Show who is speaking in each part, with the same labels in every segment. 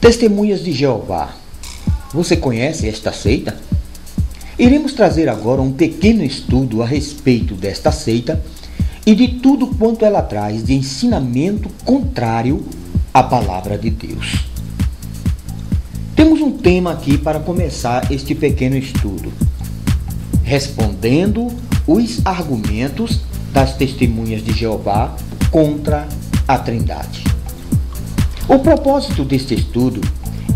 Speaker 1: Testemunhas de Jeová. Você conhece esta seita? Iremos trazer agora um pequeno estudo a respeito desta seita e de tudo quanto ela traz de ensinamento contrário à palavra de Deus. Temos um tema aqui para começar este pequeno estudo, respondendo os argumentos das Testemunhas de Jeová contra a Trindade. O propósito deste estudo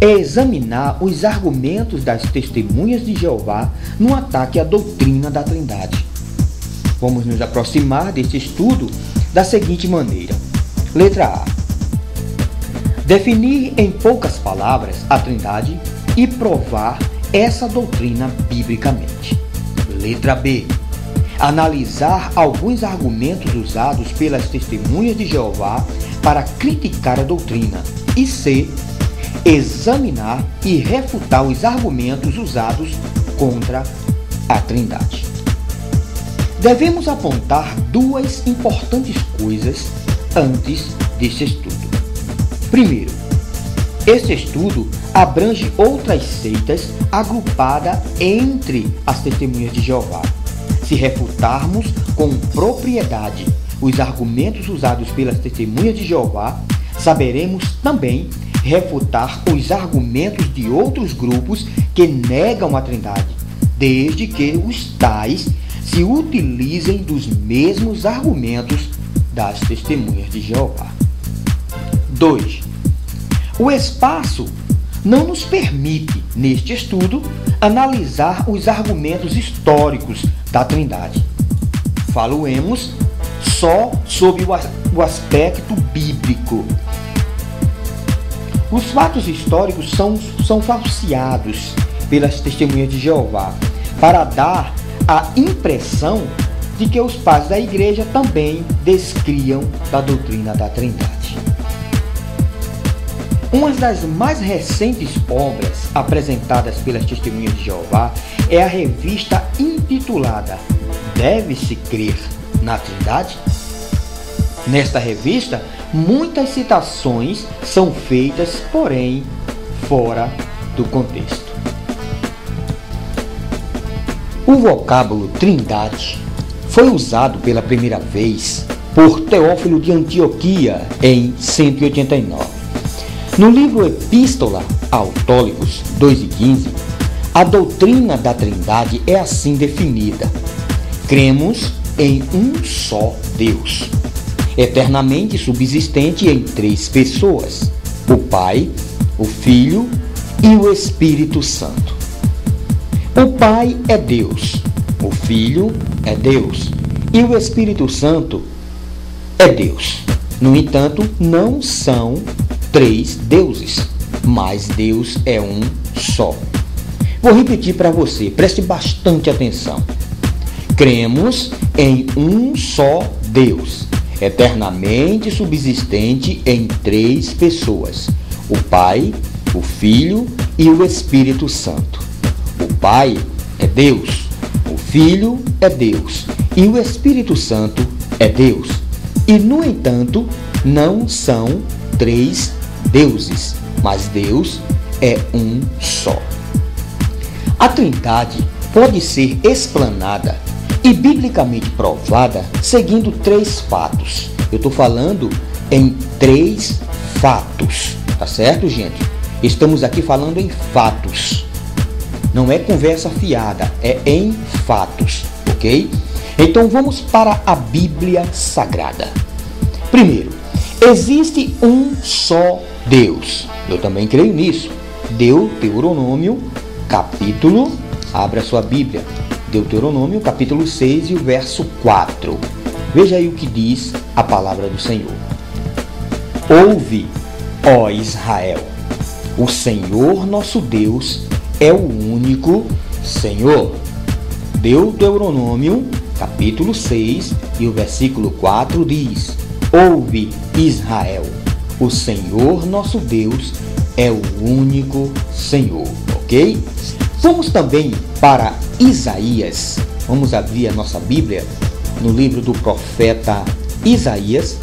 Speaker 1: é examinar os argumentos das Testemunhas de Jeová no ataque à doutrina da Trindade. Vamos nos aproximar deste estudo da seguinte maneira. Letra A. Definir em poucas palavras a Trindade e provar essa doutrina biblicamente. Letra B. Analisar alguns argumentos usados pelas Testemunhas de Jeová para criticar a doutrina. E C. Examinar e refutar os argumentos usados contra a Trindade. Devemos apontar duas importantes coisas antes deste estudo. Primeiro, este estudo abrange outras seitas agrupadas entre as Testemunhas de Jeová. Se refutarmos com propriedade os argumentos usados pelas Testemunhas de Jeová, saberemos também refutar os argumentos de outros grupos que negam a Trindade, desde que os tais se utilizem dos mesmos argumentos das Testemunhas de Jeová. 2. O espaço não nos permite, neste estudo, analisar os argumentos históricos da Trindade. Faloemos só sobre o aspecto bíblico. Os fatos históricos são falseados pelas Testemunhas de Jeová para dar a impressão de que os pais da igreja também descriam da doutrina da Trindade. Uma das mais recentes obras apresentadas pelas Testemunhas de Jeová é a revista intitulada Deve-se Crer na Trindade? Nesta revista, muitas citações são feitas, porém, fora do contexto. O vocábulo Trindade foi usado pela primeira vez por Teófilo de Antioquia em 189. No livro Epístola a Autólicos 2:15, a doutrina da Trindade é assim definida: cremos em um só Deus, eternamente subsistente em três pessoas, o Pai, o Filho e o Espírito Santo. O Pai é Deus, o Filho é Deus e o Espírito Santo é Deus. No entanto, não são três deuses, mas Deus é um só. Vou repetir para você, preste bastante atenção. Cremos em um só Deus, eternamente subsistente em três pessoas, o Pai, o Filho e o Espírito Santo. O Pai é Deus, o Filho é Deus e o Espírito Santo é Deus. E, no entanto, não são três deuses, mas Deus é um só. A Trindade pode ser explanada e biblicamente provada seguindo três fatos. Eu estou falando em três fatos, tá certo, gente? Estamos aqui falando em fatos. Não é conversa fiada, é em fatos, ok? Então vamos para a Bíblia Sagrada. Primeiro, existe um só Deus. Eu também creio nisso. Deuteronômio, capítulo, abra sua Bíblia. Deuteronômio, capítulo 6 e o verso 4. Veja aí o que diz a palavra do Senhor. Ouve, ó Israel, o Senhor nosso Deus é o único Senhor. Deuteronômio, capítulo 6 e o versículo 4 diz: Ouve, Israel, o Senhor nosso Deus é o único Senhor, ok? Vamos também para Isaías. Vamos abrir a nossa Bíblia no livro do profeta Isaías,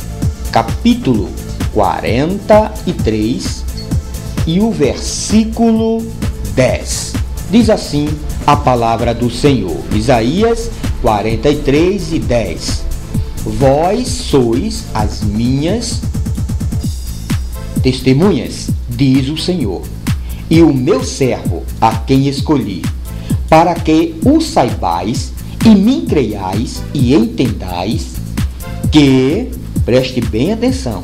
Speaker 1: capítulo 43 e o versículo 10. Diz assim a palavra do Senhor. Isaías 43 e 10. Vós sois as minhas testemunhas, diz o Senhor, e o meu servo, a quem escolhi, para que o saibais e me creiais e entendais que, preste bem atenção,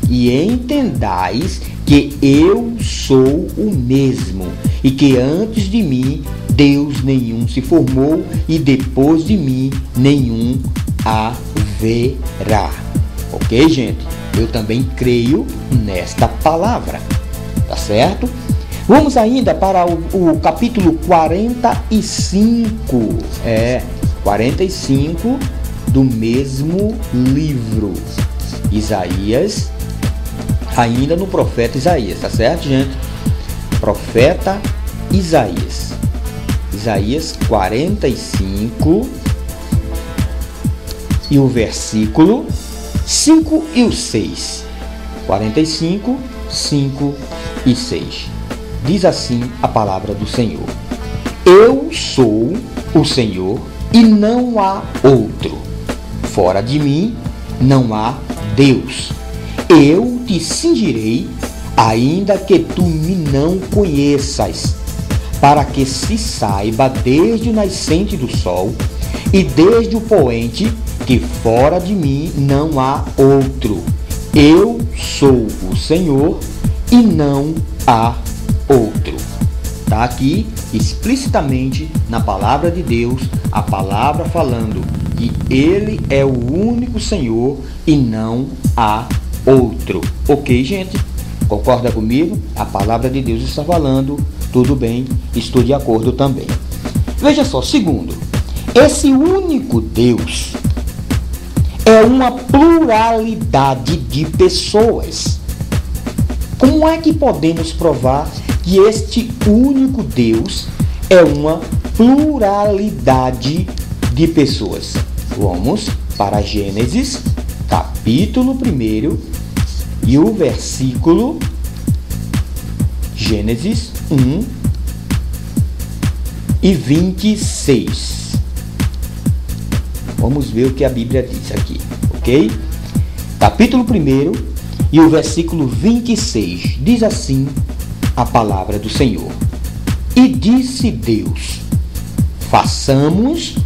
Speaker 1: e entendais que eu sou o mesmo, e que antes de mim Deus nenhum se formou, e depois de mim nenhum haverá. Ok, gente? Eu também creio nesta palavra, tá certo? Vamos ainda para o capítulo 45, 45 do mesmo livro, Isaías, ainda no profeta Isaías, tá certo, gente? Profeta Isaías, Isaías 45 e o versículo 5 e o 6. 45, 5 e 6. Diz assim a palavra do Senhor: Eu sou o Senhor e não há outro. Fora de mim não há Deus. Eu te cingirei, ainda que tu me não conheças, para que se saiba desde o nascente do sol e desde o poente que fora de mim não há outro. Eu sou o Senhor e não há outro. Está aqui explicitamente na palavra de Deus, a palavra falando que Ele é o único Senhor e não há outro. Ok, gente? Concorda comigo? A palavra de Deus está falando, tudo bem, estou de acordo também. Veja só, segundo, esse único Deus é uma pluralidade de pessoas. Como é que podemos provar que este único Deus é uma pluralidade de pessoas? Vamos para Gênesis, capítulo 1 e o versículo Gênesis 1 e 26. Vamos ver o que a Bíblia diz aqui, ok? Capítulo 1 e o versículo 26. Diz assim a palavra do Senhor: E disse Deus: façamos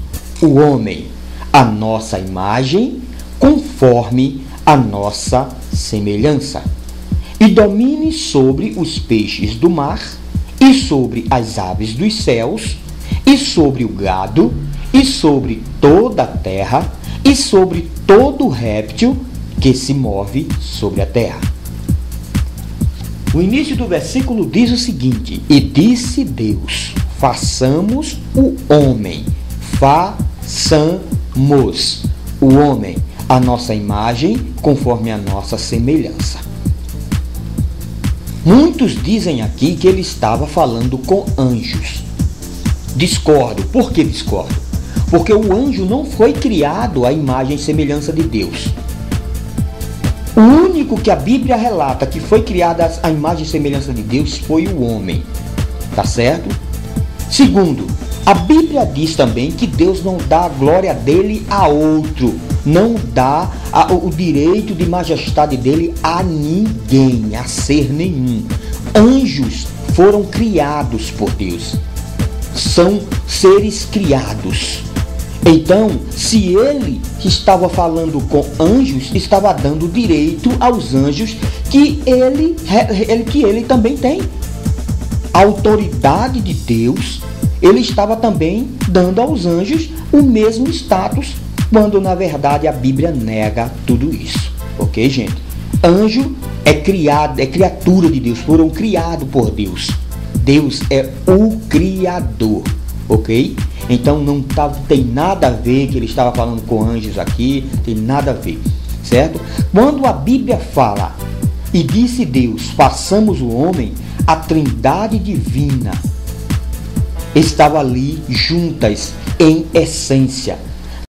Speaker 1: o homem à nossa imagem, conforme a nossa semelhança, e domine sobre os peixes do mar, e sobre as aves dos céus, e sobre o gado, e sobre toda a terra, e sobre todo réptil que se move sobre a terra. O início do versículo diz o seguinte: E disse Deus: façamos o homem, façamos o homem à nossa imagem, conforme a nossa semelhança. Muitos dizem aqui que ele estava falando com anjos. Discordo. Por que discordo? Porque o anjo não foi criado à imagem e semelhança de Deus. O único que a Bíblia relata que foi criado à imagem e semelhança de Deus foi o homem. Tá certo? Segundo, a Bíblia diz também que Deus não dá a glória dele a outro. Não dá o direito de majestade dele a ninguém, a ser nenhum. Anjos foram criados por Deus. São seres criados. Então, se ele estava falando com anjos, estava dando direito aos anjos que ele também tem. A autoridade de Deus, ele estava também dando aos anjos o mesmo status, quando na verdade a Bíblia nega tudo isso. Ok, gente? Anjo é criatura de Deus, foram criados por Deus. Deus é o Criador. Ok? Então não tem nada a ver que ele estava falando com anjos aqui, tem nada a ver, certo? Quando a Bíblia fala, e disse Deus, façamos o homem, a trindade divina estava ali juntas em essência.